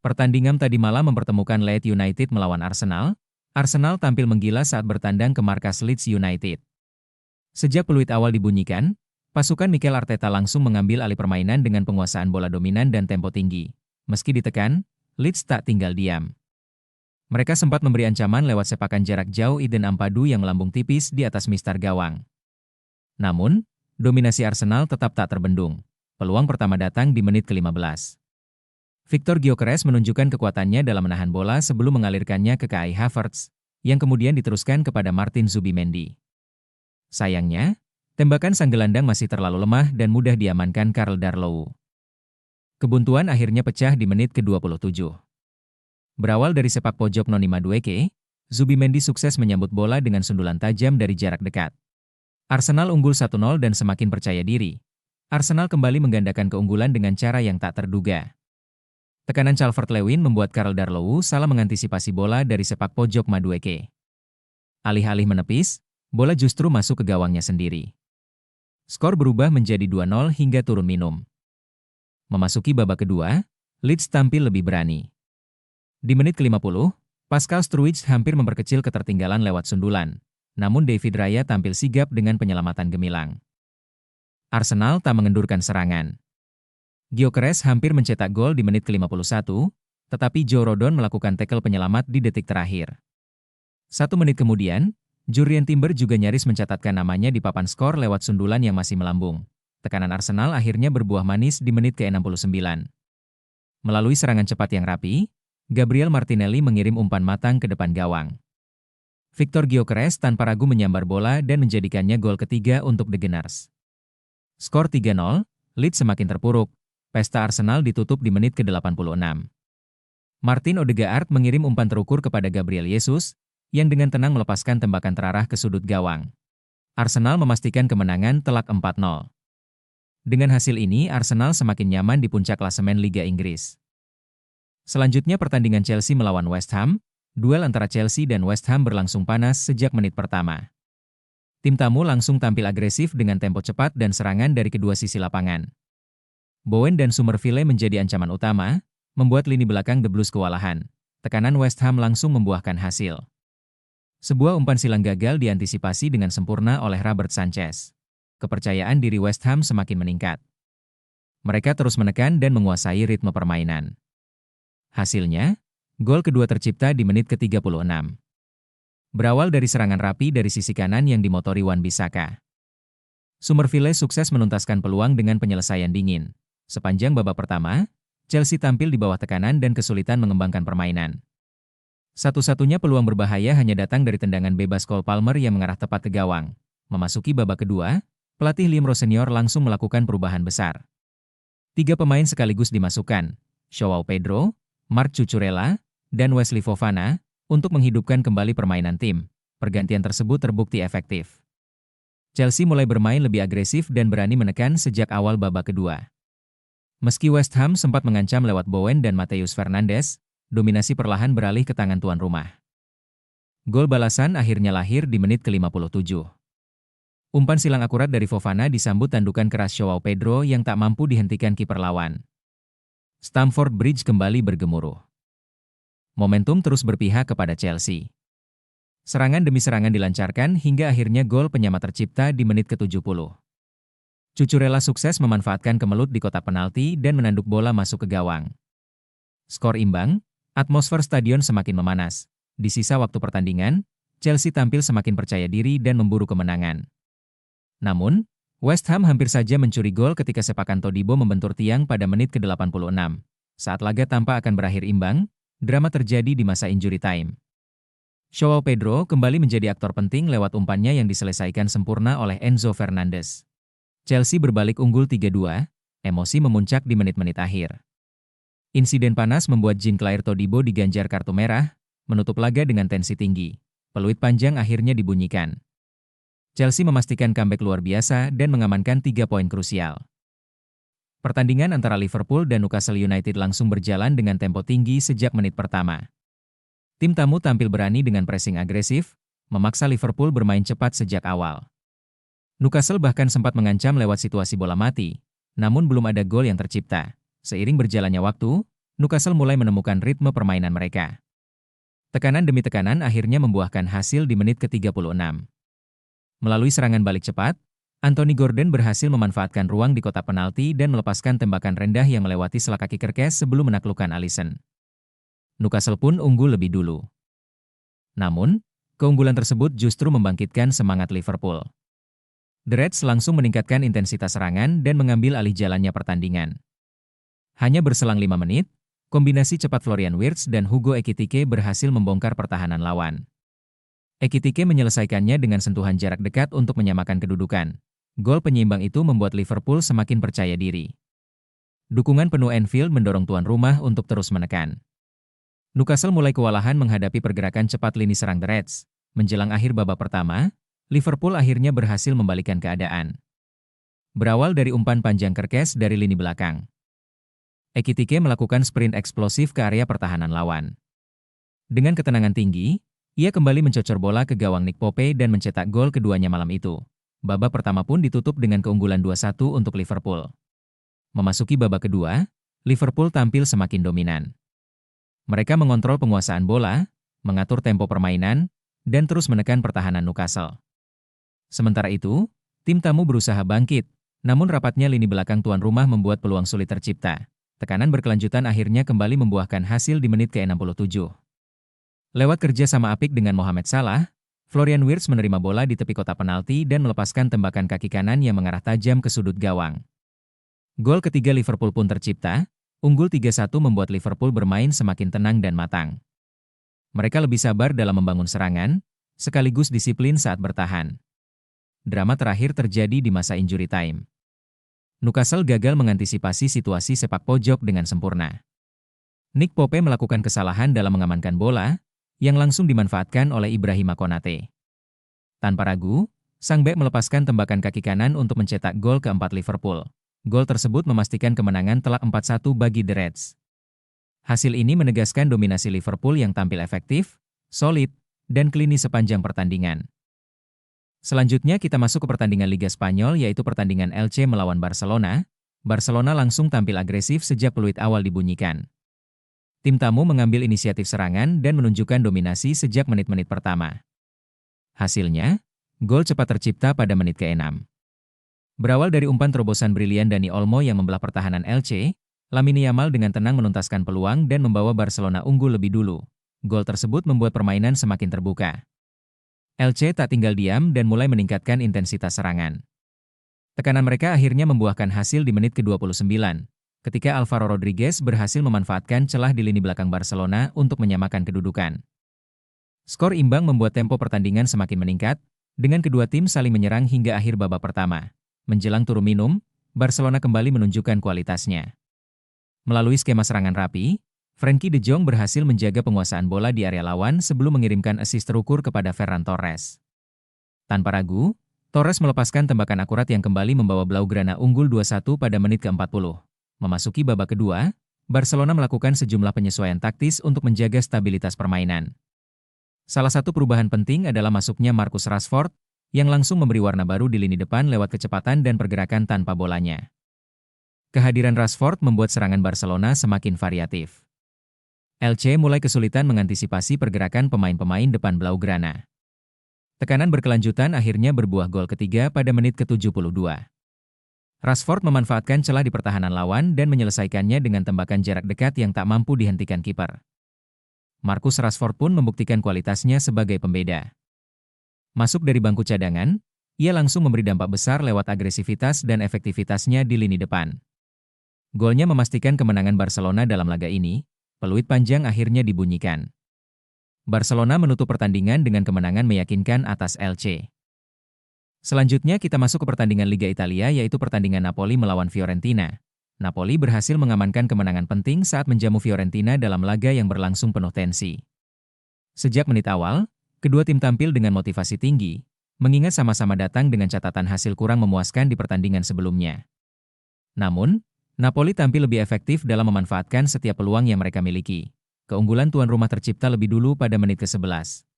Pertandingan tadi malam mempertemukan Leeds United melawan Arsenal. Arsenal tampil menggila saat bertandang ke markas Leeds United. Sejak peluit awal dibunyikan, pasukan Mikel Arteta langsung mengambil alih permainan dengan penguasaan bola dominan dan tempo tinggi. Meski ditekan, Leeds tak tinggal diam. Mereka sempat memberi ancaman lewat sepakan jarak jauh Eden Ampadu yang melambung tipis di atas mistar gawang. Namun, dominasi Arsenal tetap tak terbendung. Peluang pertama datang di menit ke-15. Victor Gyökeres menunjukkan kekuatannya dalam menahan bola sebelum mengalirkannya ke Kai Havertz, yang kemudian diteruskan kepada Martin Zubimendi. Sayangnya, tembakan sang gelandang masih terlalu lemah dan mudah diamankan Karl Darlow. Kebuntuan akhirnya pecah di menit ke-27. Berawal dari sepak pojok Noni Madueke, Zubimendi sukses menyambut bola dengan sundulan tajam dari jarak dekat. Arsenal unggul 1-0 dan semakin percaya diri. Arsenal kembali menggandakan keunggulan dengan cara yang tak terduga. Tekanan Calvert-Lewin membuat Karl Darlow salah mengantisipasi bola dari sepak pojok Madueke. Alih-alih menepis, bola justru masuk ke gawangnya sendiri. Skor berubah menjadi 2-0 hingga turun minum. Memasuki babak kedua, Leeds tampil lebih berani. Di menit ke-50, Pascal Struijk hampir memperkecil ketertinggalan lewat sundulan, namun David Raya tampil sigap dengan penyelamatan gemilang. Arsenal tak mengendurkan serangan. Gyökeres hampir mencetak gol di menit ke-51, tetapi Joe Rodon melakukan tackle penyelamat di detik terakhir. 1 menit kemudian, Jurrien Timber juga nyaris mencatatkan namanya di papan skor lewat sundulan yang masih melambung. Tekanan Arsenal akhirnya berbuah manis di menit ke-69. Melalui serangan cepat yang rapi, Gabriel Martinelli mengirim umpan matang ke depan gawang. Victor Gyökeres tanpa ragu menyambar bola dan menjadikannya gol ketiga untuk The Gunners. Skor 3-0, Leeds semakin terpuruk. Pesta Arsenal ditutup di menit ke-86. Martin Odegaard mengirim umpan terukur kepada Gabriel Jesus, yang dengan tenang melepaskan tembakan terarah ke sudut gawang. Arsenal memastikan kemenangan telak 4-0. Dengan hasil ini, Arsenal semakin nyaman di puncak klasemen Liga Inggris. Selanjutnya pertandingan Chelsea melawan West Ham. Duel antara Chelsea dan West Ham berlangsung panas sejak menit pertama. Tim tamu langsung tampil agresif dengan tempo cepat dan serangan dari kedua sisi lapangan. Bowen dan Summerville menjadi ancaman utama, membuat lini belakang The Blues kewalahan. Tekanan West Ham langsung membuahkan hasil. Sebuah umpan silang gagal diantisipasi dengan sempurna oleh Robert Sanchez. Kepercayaan diri West Ham semakin meningkat. Mereka terus menekan dan menguasai ritme permainan. Hasilnya, gol kedua tercipta di menit ke-36. Berawal dari serangan rapi dari sisi kanan yang dimotori Wan-Bissaka. Summerville sukses menuntaskan peluang dengan penyelesaian dingin. Sepanjang babak pertama, Chelsea tampil di bawah tekanan dan kesulitan mengembangkan permainan. Satu-satunya peluang berbahaya hanya datang dari tendangan bebas Cole Palmer yang mengarah tepat ke gawang. Memasuki babak kedua, pelatih Liam Rowe Senior langsung melakukan perubahan besar. 3 pemain sekaligus dimasukkan, Joao Pedro, Marc Cucurella, dan Wesley Fofana, untuk menghidupkan kembali permainan tim. Pergantian tersebut terbukti efektif. Chelsea mulai bermain lebih agresif dan berani menekan sejak awal babak kedua. Meski West Ham sempat mengancam lewat Bowen dan Matheus Fernandes, dominasi perlahan beralih ke tangan tuan rumah. Gol balasan akhirnya lahir di menit ke-57. Umpan silang akurat dari Fofana disambut tandukan keras Joao Pedro yang tak mampu dihentikan kiper lawan. Stamford Bridge kembali bergemuruh. Momentum terus berpihak kepada Chelsea. Serangan demi serangan dilancarkan hingga akhirnya gol penyama tercipta di menit ke-70. Cucurella sukses memanfaatkan kemelut di kotak penalti dan menanduk bola masuk ke gawang. Skor imbang, atmosfer stadion semakin memanas. Di sisa waktu pertandingan, Chelsea tampil semakin percaya diri dan memburu kemenangan. Namun, West Ham hampir saja mencuri gol ketika sepakan Todibo membentur tiang pada menit ke-86. Saat laga tampak akan berakhir imbang, drama terjadi di masa injury time. Joao Pedro kembali menjadi aktor penting lewat umpannya yang diselesaikan sempurna oleh Enzo Fernandes. Chelsea berbalik unggul 3-2, emosi memuncak di menit-menit akhir. Insiden panas membuat Jean-Claire Todibo diganjar kartu merah, menutup laga dengan tensi tinggi. Peluit panjang akhirnya dibunyikan. Chelsea memastikan comeback luar biasa dan mengamankan 3 poin krusial. Pertandingan antara Liverpool dan Newcastle United langsung berjalan dengan tempo tinggi sejak menit pertama. Tim tamu tampil berani dengan pressing agresif, memaksa Liverpool bermain cepat sejak awal. Newcastle bahkan sempat mengancam lewat situasi bola mati, namun belum ada gol yang tercipta. Seiring berjalannya waktu, Newcastle mulai menemukan ritme permainan mereka. Tekanan demi tekanan akhirnya membuahkan hasil di menit ke-36. Melalui serangan balik cepat, Anthony Gordon berhasil memanfaatkan ruang di kotak penalti dan melepaskan tembakan rendah yang melewati selak kaki Kerkez sebelum menaklukkan Alisson. Newcastle pun unggul lebih dulu. Namun, keunggulan tersebut justru membangkitkan semangat Liverpool. The Reds langsung meningkatkan intensitas serangan dan mengambil alih jalannya pertandingan. Hanya berselang 5 menit, kombinasi cepat Florian Wirtz dan Hugo Ekitike berhasil membongkar pertahanan lawan. Ekitike menyelesaikannya dengan sentuhan jarak dekat untuk menyamakan kedudukan. Gol penyeimbang itu membuat Liverpool semakin percaya diri. Dukungan penuh Anfield mendorong tuan rumah untuk terus menekan. Newcastle mulai kewalahan menghadapi pergerakan cepat lini serang The Reds. Menjelang akhir babak pertama, Liverpool akhirnya berhasil membalikkan keadaan. Berawal dari umpan panjang Kerkez dari lini belakang, Ekitike melakukan sprint eksplosif ke area pertahanan lawan. Dengan ketenangan tinggi, ia kembali mencocor bola ke gawang Nick Pope dan mencetak gol keduanya malam itu. Babak pertama pun ditutup dengan keunggulan 2-1 untuk Liverpool. Memasuki babak kedua, Liverpool tampil semakin dominan. Mereka mengontrol penguasaan bola, mengatur tempo permainan, dan terus menekan pertahanan Newcastle. Sementara itu, tim tamu berusaha bangkit, namun rapatnya lini belakang tuan rumah membuat peluang sulit tercipta. Tekanan berkelanjutan akhirnya kembali membuahkan hasil di menit ke-67. Lewat kerja sama apik dengan Mohamed Salah, Florian Wirtz menerima bola di tepi kotak penalti dan melepaskan tembakan kaki kanan yang mengarah tajam ke sudut gawang. Gol ketiga Liverpool pun tercipta. Unggul 3-1 membuat Liverpool bermain semakin tenang dan matang. Mereka lebih sabar dalam membangun serangan, sekaligus disiplin saat bertahan. Drama terakhir terjadi di masa injury time. Newcastle gagal mengantisipasi situasi sepak pojok dengan sempurna. Nick Pope melakukan kesalahan dalam mengamankan bola, yang langsung dimanfaatkan oleh Ibrahima Konate. Tanpa ragu, sang bek melepaskan tembakan kaki kanan untuk mencetak gol keempat Liverpool. Gol tersebut memastikan kemenangan telak 4-1 bagi The Reds. Hasil ini menegaskan dominasi Liverpool yang tampil efektif, solid, dan klinis sepanjang pertandingan. Selanjutnya kita masuk ke pertandingan Liga Spanyol yaitu pertandingan Elche melawan Barcelona. Barcelona langsung tampil agresif sejak peluit awal dibunyikan. Tim tamu mengambil inisiatif serangan dan menunjukkan dominasi sejak menit-menit pertama. Hasilnya, gol cepat tercipta pada menit ke-6. Berawal dari umpan terobosan brilian Dani Olmo yang membelah pertahanan Elche, Lamine Yamal dengan tenang menuntaskan peluang dan membawa Barcelona unggul lebih dulu. Gol tersebut membuat permainan semakin terbuka. Elche tak tinggal diam dan mulai meningkatkan intensitas serangan. Tekanan mereka akhirnya membuahkan hasil di menit ke-29, ketika Alvaro Rodriguez berhasil memanfaatkan celah di lini belakang Barcelona untuk menyamakan kedudukan. Skor imbang membuat tempo pertandingan semakin meningkat, dengan kedua tim saling menyerang hingga akhir babak pertama. Menjelang turun minum, Barcelona kembali menunjukkan kualitasnya. Melalui skema serangan rapi, Frenkie de Jong berhasil menjaga penguasaan bola di area lawan sebelum mengirimkan assist terukur kepada Ferran Torres. Tanpa ragu, Torres melepaskan tembakan akurat yang kembali membawa Blaugrana unggul 2-1 pada menit ke-40. Memasuki babak kedua, Barcelona melakukan sejumlah penyesuaian taktis untuk menjaga stabilitas permainan. Salah satu perubahan penting adalah masuknya Marcus Rashford, yang langsung memberi warna baru di lini depan lewat kecepatan dan pergerakan tanpa bolanya. Kehadiran Rashford membuat serangan Barcelona semakin variatif. Elche mulai kesulitan mengantisipasi pergerakan pemain-pemain depan Blaugrana. Tekanan berkelanjutan akhirnya berbuah gol ketiga pada menit ke-72. Rashford memanfaatkan celah di pertahanan lawan dan menyelesaikannya dengan tembakan jarak dekat yang tak mampu dihentikan kiper. Marcus Rashford pun membuktikan kualitasnya sebagai pembeda. Masuk dari bangku cadangan, ia langsung memberi dampak besar lewat agresivitas dan efektivitasnya di lini depan. Golnya memastikan kemenangan Barcelona dalam laga ini. Peluit panjang akhirnya dibunyikan. Barcelona menutup pertandingan dengan kemenangan meyakinkan atas Elche. Selanjutnya kita masuk ke pertandingan Liga Italia yaitu pertandingan Napoli melawan Fiorentina. Napoli berhasil mengamankan kemenangan penting saat menjamu Fiorentina dalam laga yang berlangsung penuh tensi. Sejak menit awal, kedua tim tampil dengan motivasi tinggi, mengingat sama-sama datang dengan catatan hasil kurang memuaskan di pertandingan sebelumnya. Namun, Napoli tampil lebih efektif dalam memanfaatkan setiap peluang yang mereka miliki. Keunggulan tuan rumah tercipta lebih dulu pada menit ke-11.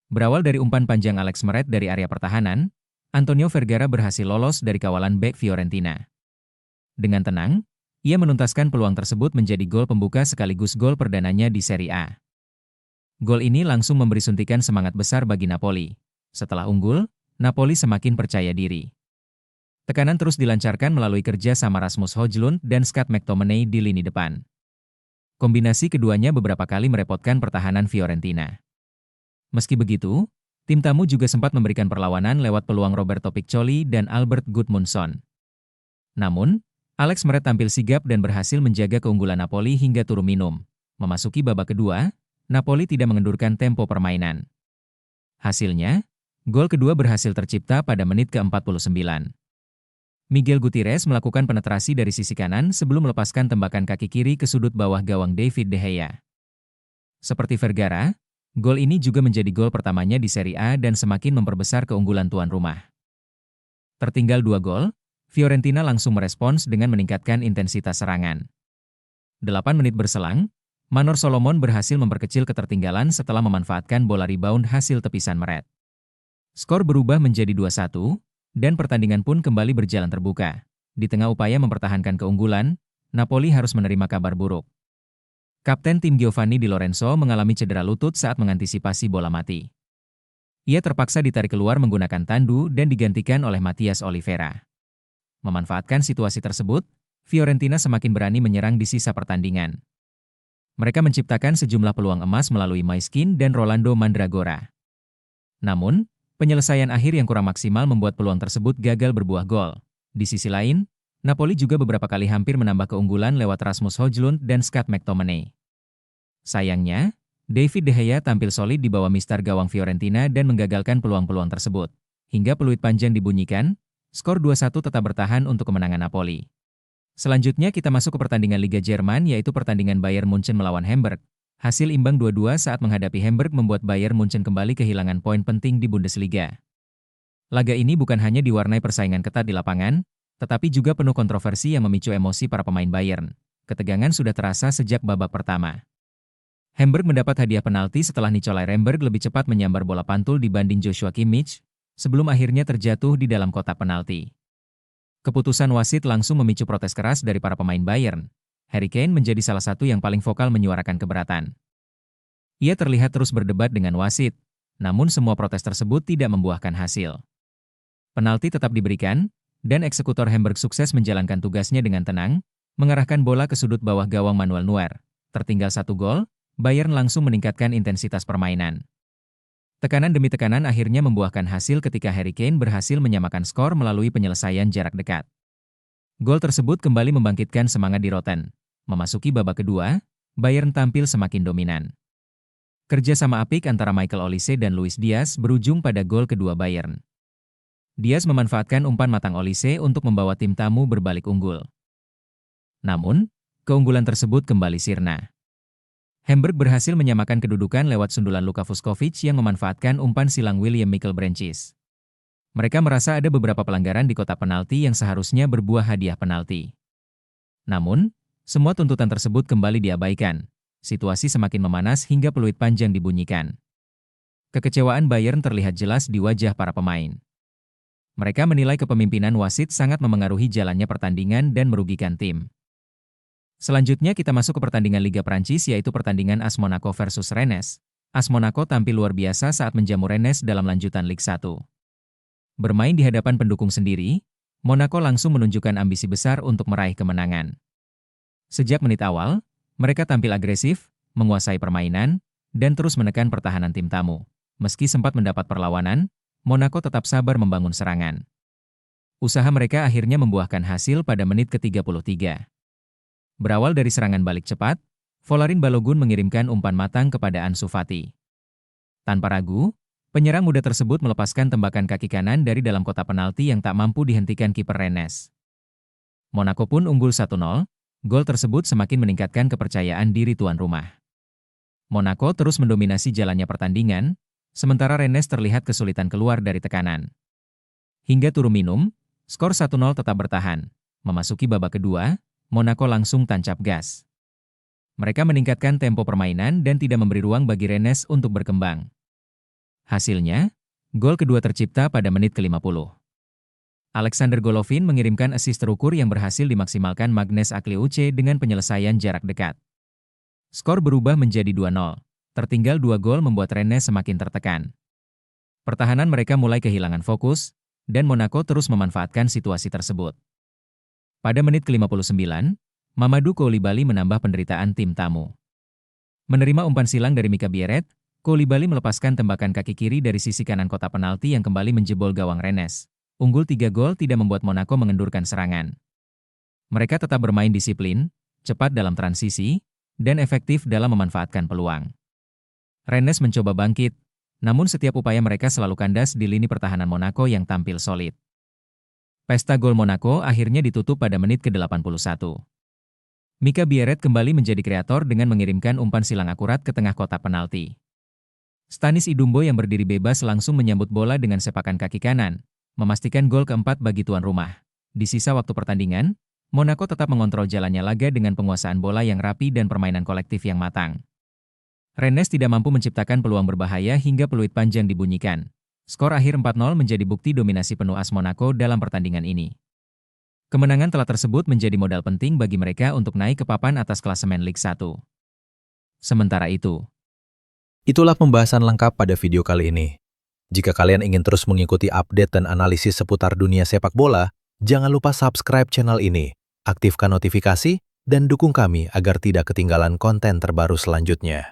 Berawal dari umpan panjang Alex Meret dari area pertahanan, Antonio Vergara berhasil lolos dari kawalan bek Fiorentina. Dengan tenang, Ia menuntaskan peluang tersebut menjadi gol pembuka sekaligus gol perdananya di Serie A. Gol ini langsung memberi suntikan semangat besar bagi Napoli. Setelah unggul, Napoli semakin percaya diri. Tekanan terus dilancarkan melalui kerja sama Rasmus Højlund dan Scott McTominay di lini depan. Kombinasi keduanya beberapa kali merepotkan pertahanan Fiorentina. Meski begitu, tim tamu juga sempat memberikan perlawanan lewat peluang Roberto Piccoli dan Albert Gudmundsson. Namun, Alex Meret tampil sigap dan berhasil menjaga keunggulan Napoli hingga turun minum. Memasuki babak kedua, Napoli tidak mengendurkan tempo permainan. Hasilnya, gol kedua berhasil tercipta pada menit ke-49. Miguel Gutierrez melakukan penetrasi dari sisi kanan sebelum melepaskan tembakan kaki kiri ke sudut bawah gawang David De Gea. Seperti Vergara, gol ini juga menjadi gol pertamanya di Serie A dan semakin memperbesar keunggulan tuan rumah. Tertinggal 2 gol, Fiorentina langsung merespons dengan meningkatkan intensitas serangan. 8 menit berselang, Manor Solomon berhasil memperkecil ketertinggalan setelah memanfaatkan bola rebound hasil tepisan Meret. Skor berubah menjadi 2-1, dan pertandingan pun kembali berjalan terbuka. Di tengah upaya mempertahankan keunggulan, Napoli harus menerima kabar buruk. Kapten tim Giovanni Di Lorenzo mengalami cedera lutut saat mengantisipasi bola mati. Ia terpaksa ditarik keluar menggunakan tandu dan digantikan oleh Matias Oliveira. Memanfaatkan situasi tersebut, Fiorentina semakin berani menyerang di sisa pertandingan. Mereka menciptakan sejumlah peluang emas melalui Maiskin dan Rolando Mandragora. Namun, penyelesaian akhir yang kurang maksimal membuat peluang tersebut gagal berbuah gol. Di sisi lain, Napoli juga beberapa kali hampir menambah keunggulan lewat Rasmus Højlund dan Scott McTominay. Sayangnya, David De Gea tampil solid di bawah mistar gawang Fiorentina dan menggagalkan peluang-peluang tersebut. Hingga peluit panjang dibunyikan, skor 2-1 tetap bertahan untuk kemenangan Napoli. Selanjutnya kita masuk ke pertandingan Liga Jerman yaitu pertandingan Bayern Munchen melawan Hamburg. Hasil imbang 2-2 saat menghadapi Hamburg membuat Bayern Munchen kembali kehilangan poin penting di Bundesliga. Laga ini bukan hanya diwarnai persaingan ketat di lapangan, tetapi juga penuh kontroversi yang memicu emosi para pemain Bayern. Ketegangan sudah terasa sejak babak pertama. Hamburg mendapat hadiah penalti setelah Nicolai Remberg lebih cepat menyambar bola pantul dibanding Joshua Kimmich, sebelum akhirnya terjatuh di dalam kotak penalti. Keputusan wasit langsung memicu protes keras dari para pemain Bayern. Harry Kane menjadi salah satu yang paling vokal menyuarakan keberatan. Ia terlihat terus berdebat dengan wasit, namun semua protes tersebut tidak membuahkan hasil. Penalti tetap diberikan, dan eksekutor Hamburg sukses menjalankan tugasnya dengan tenang, mengarahkan bola ke sudut bawah gawang Manuel Neuer. Tertinggal 1 gol, Bayern langsung meningkatkan intensitas permainan. Tekanan demi tekanan akhirnya membuahkan hasil ketika Harry Kane berhasil menyamakan skor melalui penyelesaian jarak dekat. Gol tersebut kembali membangkitkan semangat di Rotten. Memasuki babak kedua, Bayern tampil semakin dominan. Kerja sama apik antara Michael Olise dan Luis Diaz berujung pada gol kedua Bayern. Diaz memanfaatkan umpan matang Olise untuk membawa tim tamu berbalik unggul. Namun, keunggulan tersebut kembali sirna. Hamburg berhasil menyamakan kedudukan lewat sundulan Luka Vuskovic yang memanfaatkan umpan silang William Michael Branches. Mereka merasa ada beberapa pelanggaran di kotak penalti yang seharusnya berbuah hadiah penalti. Namun, semua tuntutan tersebut kembali diabaikan. Situasi semakin memanas hingga peluit panjang dibunyikan. Kekecewaan Bayern terlihat jelas di wajah para pemain. Mereka menilai kepemimpinan wasit sangat memengaruhi jalannya pertandingan dan merugikan tim. Selanjutnya kita masuk ke pertandingan Liga Prancis yaitu pertandingan AS Monaco versus Rennes. AS Monaco tampil luar biasa saat menjamu Rennes dalam lanjutan Ligue 1. Bermain di hadapan pendukung sendiri, Monaco langsung menunjukkan ambisi besar untuk meraih kemenangan. Sejak menit awal, mereka tampil agresif, menguasai permainan, dan terus menekan pertahanan tim tamu. Meski sempat mendapat perlawanan, Monaco tetap sabar membangun serangan. Usaha mereka akhirnya membuahkan hasil pada menit ke-33. Berawal dari serangan balik cepat, Folarin Balogun mengirimkan umpan matang kepada Ansu Fati. Tanpa ragu, penyerang muda tersebut melepaskan tembakan kaki kanan dari dalam kotak penalti yang tak mampu dihentikan kiper Rennes. Monaco pun unggul 1-0, gol tersebut semakin meningkatkan kepercayaan diri tuan rumah. Monaco terus mendominasi jalannya pertandingan, sementara Rennes terlihat kesulitan keluar dari tekanan. Hingga turun minum, skor 1-0 tetap bertahan. Memasuki babak kedua, Monaco langsung tancap gas. Mereka meningkatkan tempo permainan dan tidak memberi ruang bagi Rennes untuk berkembang. Hasilnya, gol kedua tercipta pada menit ke-50. Alexander Golovin mengirimkan assist terukur yang berhasil dimaksimalkan Magnus Akliouche dengan penyelesaian jarak dekat. Skor berubah menjadi 2-0. Tertinggal 2 gol membuat Rennes semakin tertekan. Pertahanan mereka mulai kehilangan fokus, dan Monaco terus memanfaatkan situasi tersebut. Pada menit ke-59, Mamadou Koulibaly menambah penderitaan tim tamu. Menerima umpan silang dari Mika Bieret, Koulibaly melepaskan tembakan kaki kiri dari sisi kanan kotak penalti yang kembali menjebol gawang Rennes. Unggul 3 gol tidak membuat Monaco mengendurkan serangan. Mereka tetap bermain disiplin, cepat dalam transisi, dan efektif dalam memanfaatkan peluang. Rennes mencoba bangkit, namun setiap upaya mereka selalu kandas di lini pertahanan Monaco yang tampil solid. Pesta gol Monaco akhirnya ditutup pada menit ke-81. Mika Bieret kembali menjadi kreator dengan mengirimkan umpan silang akurat ke tengah kotak penalti. Stanis Idumbo yang berdiri bebas langsung menyambut bola dengan sepakan kaki kanan, memastikan gol keempat bagi tuan rumah. Di sisa waktu pertandingan, Monaco tetap mengontrol jalannya laga dengan penguasaan bola yang rapi dan permainan kolektif yang matang. Rennes tidak mampu menciptakan peluang berbahaya hingga peluit panjang dibunyikan. Skor akhir 4-0 menjadi bukti dominasi penuh AS Monaco dalam pertandingan ini. Kemenangan telah tersebut menjadi modal penting bagi mereka untuk naik ke papan atas klasemen Ligue 1. Sementara itu, itulah pembahasan lengkap pada video kali ini. Jika kalian ingin terus mengikuti update dan analisis seputar dunia sepak bola, jangan lupa subscribe channel ini, aktifkan notifikasi, dan dukung kami agar tidak ketinggalan konten terbaru selanjutnya.